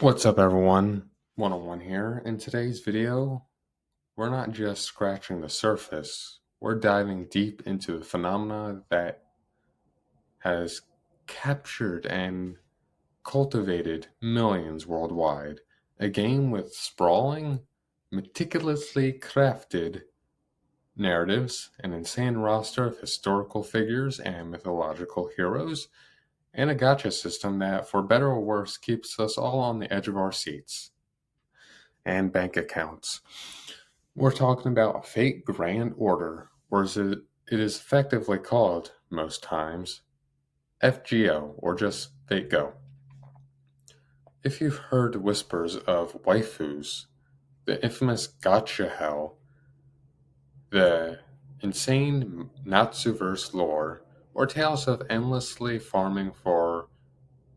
What's up, everyone? One-on-one here. In today's video, we're not just scratching the surface, we're diving deep into the phenomena that has captured and cultivated millions worldwide. A game with sprawling, meticulously crafted narratives, an insane roster of historical figures and mythological heroes, and a gacha system that, for better or worse, keeps us all on the edge of our seats and bank accounts. We're talking about Fate Grand Order, or as it is effectively called most times, FGO, or just Fate Go. If you've heard whispers of waifus, the infamous gacha hell, the insane Natsuverse lore, or tales of endlessly farming for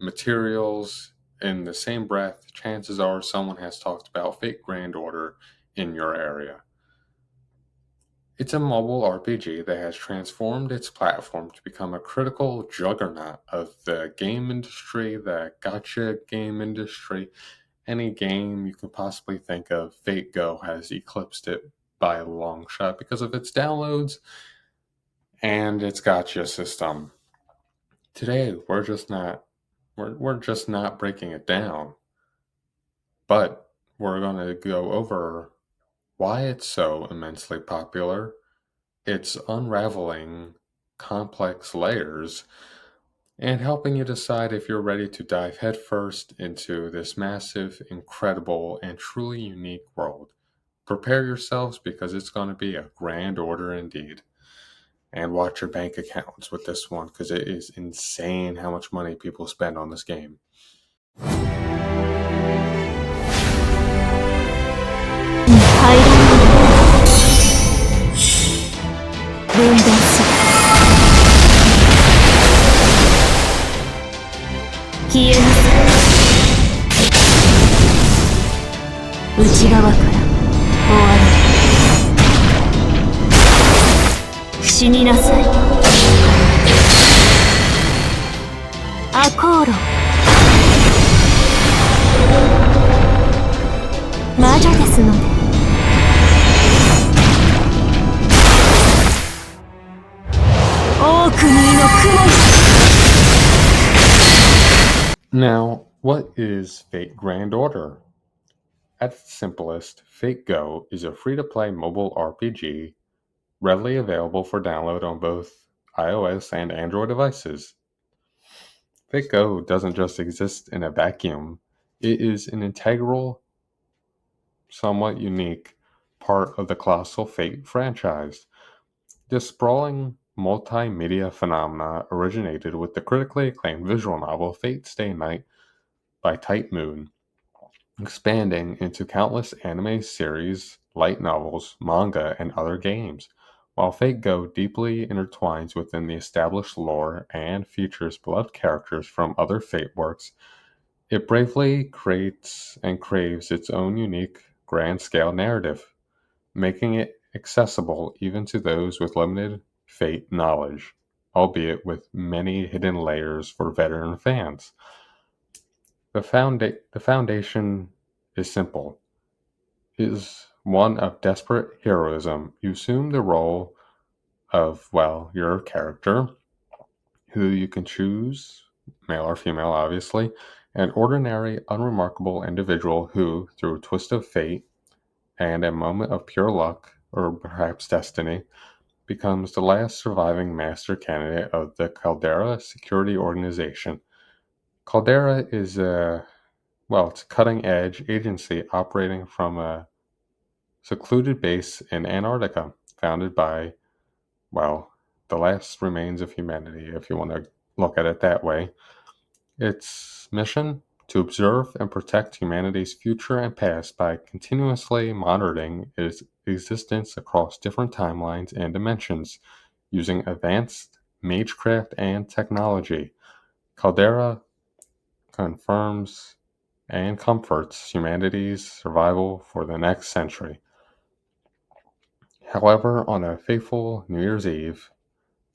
materials in the same breath, chances are someone has talked about Fate Grand Order in your area. It's a mobile RPG that has transformed its platform to become a critical juggernaut of the game industry, the gacha game industry. Any game you can possibly think of, Fate Go has eclipsed it by a long shot because of its downloads and its gacha system. Today, we're just not breaking it down, but we're going to go over why it's so immensely popular, its unraveling complex layers, and helping you decide if you're ready to dive headfirst into this massive, incredible, and truly unique world. Prepare yourselves because it's going to be a grand order indeed. And watch your bank accounts with this one because it is insane how much money people spend on this game. Now, what is Fate Grand Order? At its simplest, Fate Go is a free-to-play mobile RPG readily available for download on both iOS and Android devices. Fate Go doesn't just exist in a vacuum, it is an integral, somewhat unique part of the colossal Fate franchise. This sprawling multimedia phenomena originated with the critically acclaimed visual novel Fate Stay Night by Type Moon, expanding into countless anime series, light novels, manga, and other games. While Fate Go deeply intertwines within the established lore and features beloved characters from other Fate works, it bravely creates and craves its own unique, grand-scale narrative, making it accessible even to those with limited Fate knowledge, albeit with many hidden layers for veteran fans. The foundation is simple. It is one of desperate heroism. You assume the role of, well, your character, who you can choose, male or female, obviously, an ordinary, unremarkable individual who, through a twist of fate and a moment of pure luck, or perhaps destiny, becomes the last surviving master candidate of the Caldera Security Organization. Caldera is it's a cutting-edge agency operating from a secluded base in Antarctica, founded by, the last remains of humanity, if you want to look at it that way. Its mission? To observe and protect humanity's future and past by continuously monitoring its existence across different timelines and dimensions using advanced magecraft and technology. Caldera confirms and comforts humanity's survival for the next century. However, on a fateful New Year's Eve,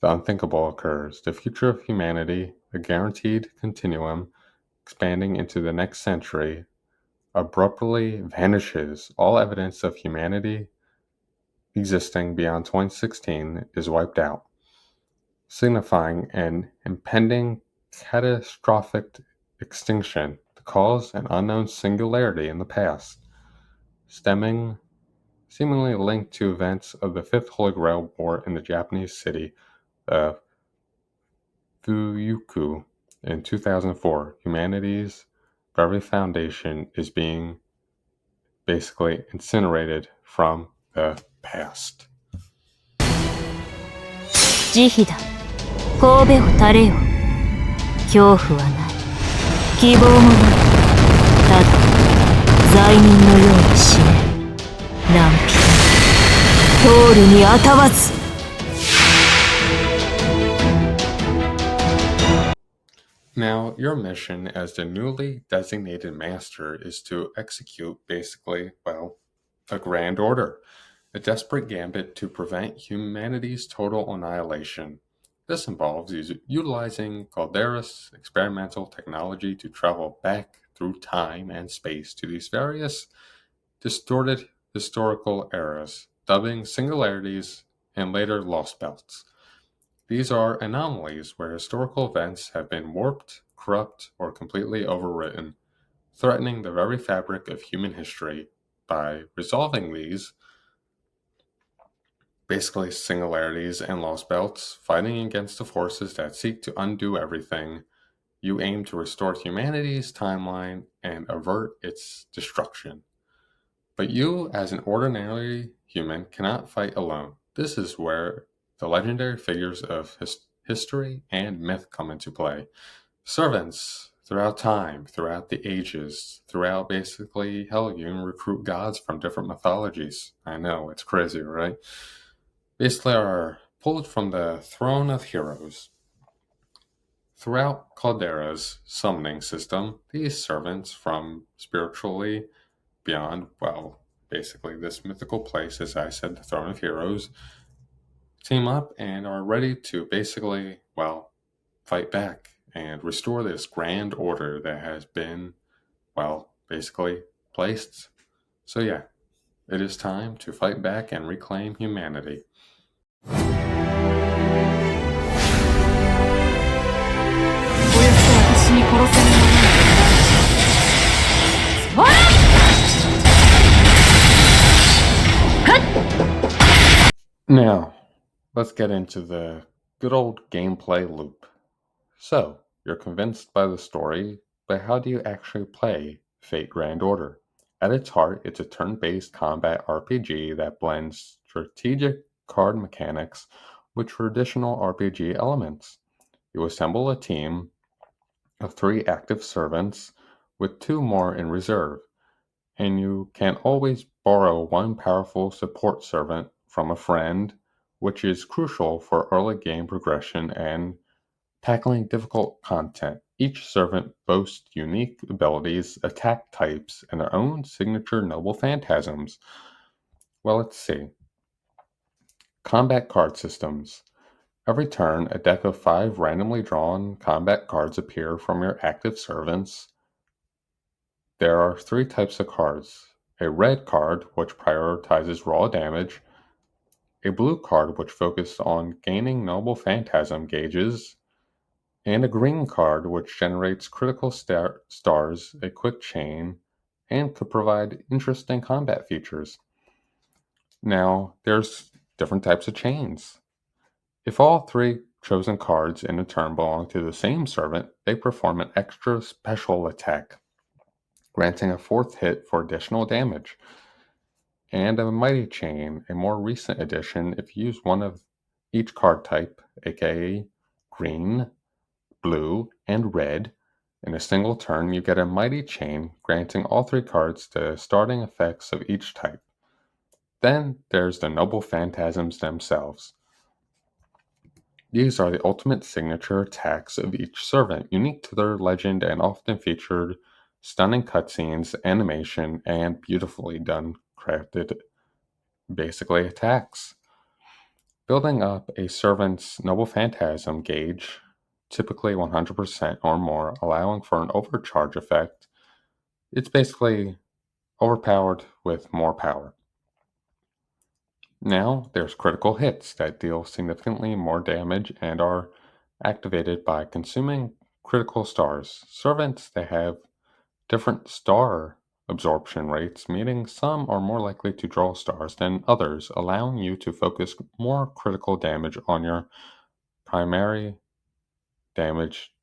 the unthinkable occurs. The future of humanity, a guaranteed continuum, expanding into the next century, abruptly vanishes. All evidence of humanity existing beyond 2016 is wiped out, signifying an impending catastrophic extinction. The cause, an unknown singularity in the past, stemming seemingly linked to events of the Fifth Holy Grail War in the Japanese city of Fuyuku in 2004. Humanity's very foundation is being basically incinerated from the past. 慈悲だ。神戸を垂れよ。恐怖はない。希望もない。ただ罪人のように死ね。何匹も通るにあたわず。Now, your mission as the newly designated master is to execute basically, well, a grand order, a desperate gambit to prevent humanity's total annihilation. This involves utilizing Caldera's experimental technology to travel back through time and space to these various distorted historical eras, dubbing singularities and later lost belts. These are anomalies where historical events have been warped, corrupt, or completely overwritten, threatening the very fabric of human history. By resolving these, basically singularities and lost belts, fighting against the forces that seek to undo everything, you aim to restore humanity's timeline and avert its destruction. But you, as an ordinary human, cannot fight alone. This is where the legendary figures of history and myth come into play. Servants throughout time, throughout the ages, throughout basically hell, you can recruit gods from different mythologies. I know, it's crazy, right? Basically are pulled from the throne of heroes. Throughout Caldera's summoning system, these servants from spiritually beyond, well, basically this mythical place, as I said, the throne of heroes, team up and are ready to basically, well, fight back and restore this grand order that has been, well, basically placed. So yeah, it is time to fight back and reclaim humanity. こよって私に殺せるものはない。Now, let's get into the good old gameplay loop. So, you're convinced by the story, but how do you actually play Fate Grand Order? At its heart, it's a turn based combat RPG that blends strategic card mechanics with traditional RPG elements. You assemble a team of 3 active servants with 2 more in reserve, and you can always borrow 1 powerful support servant from a friend, which is crucial for early game progression and tackling difficult content. Each servant boasts unique abilities, attack types, and their own signature noble phantasms. Well, let's see. Combat card systems. Every turn, a deck of 5 randomly drawn combat cards appear from your active servants. There are 3 types of cards. A red card, which prioritizes raw damage. A blue card, which focuses on gaining noble phantasm gauges. And a green card, which generates critical stars, a quick chain, and could provide interesting combat features. Now, there's different types of chains. If all 3 chosen cards in a turn belong to the same servant, they perform an extra special attack, granting a 4th hit for additional damage. And a mighty chain, a more recent addition, if you use one of each card type, aka green, blue, and red, in a single turn, you get a mighty chain, granting all 3 cards the starting effects of each type. Then there's the noble phantasms themselves. These are the ultimate signature attacks of each servant, unique to their legend and often featured stunning cutscenes, animation, and beautifully done crafted, basically, attacks. Building up a servant's noble phantasm gauge, typically 100% or more, allowing for an overcharge effect, It's basically overpowered with more power. Now, there's critical hits that deal significantly more damage and are activated by consuming critical stars. Servants, they have different star absorption rates, meaning some are more likely to draw stars than others, allowing you to focus more critical damage on your primary damage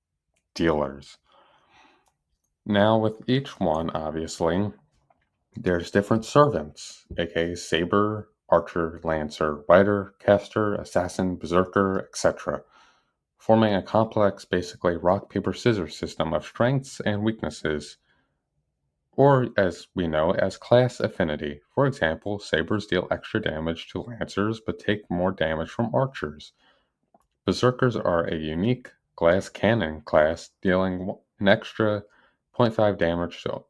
dealers. Now, with each one, obviously, there's different servants, aka Saber, Archer, Lancer, Rider, Caster, Assassin, Berserker, etc., forming a complex, basically rock, paper, scissors system of strengths and weaknesses, or as we know, as class affinity. For example, Sabers deal extra damage to Lancers but take more damage from Archers. Berserkers are a unique glass cannon class, dealing an extra 0.5 damage to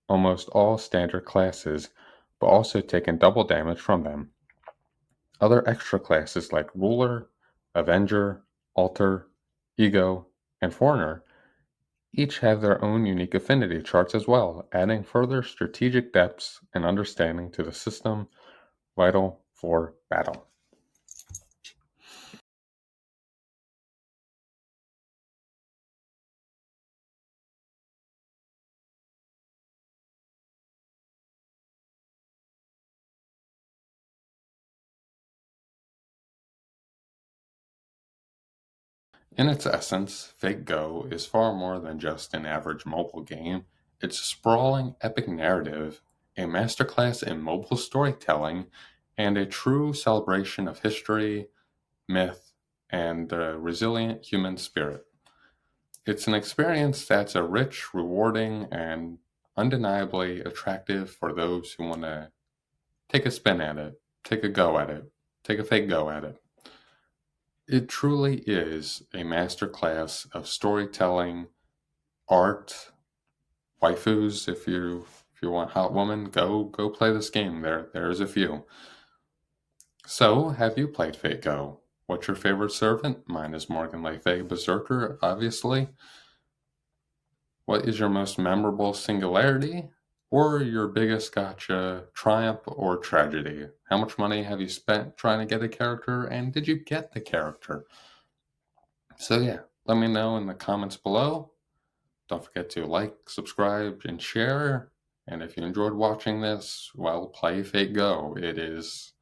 almost all standard classes, but also taking double damage from them. Other extra classes like Ruler, Avenger, Alter, Ego, and Foreigner each have their own unique affinity charts as well, adding further strategic depths and understanding to the system vital for battle. In its essence, Fate Go is far more than just an average mobile game. It's a sprawling, epic narrative, a masterclass in mobile storytelling, and a true celebration of history, myth, and the resilient human spirit. It's an experience that's a rich, rewarding, and undeniably attractive for those who want to take a spin at it, take a go at it, take a fake go at it. It truly is a masterclass of storytelling, art, waifus. If you want hot woman, go play this game. There's a few. So, have you played Fate Go? What's your favorite servant? Mine is Morgan Le Fay Berserker, obviously. What is your most memorable singularity? Or your biggest gotcha triumph or tragedy? How much money have you spent trying to get a character, and did you get the character? So, yeah, let me know in the comments below. Don't forget to like, subscribe, and share. And if you enjoyed watching this, well, play Fate Go. It's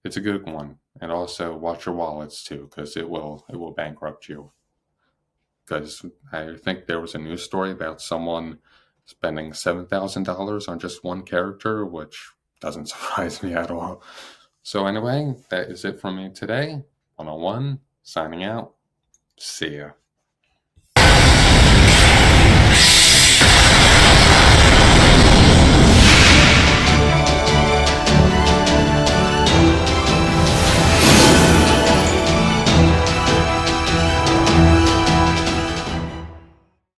a good one. And also watch your wallets too, because it will bankrupt you. Because I think there was a news story about someone spending $7,000 on just one character, which doesn't surprise me at all. So anyway, that is it from me today. 101, signing out. See ya.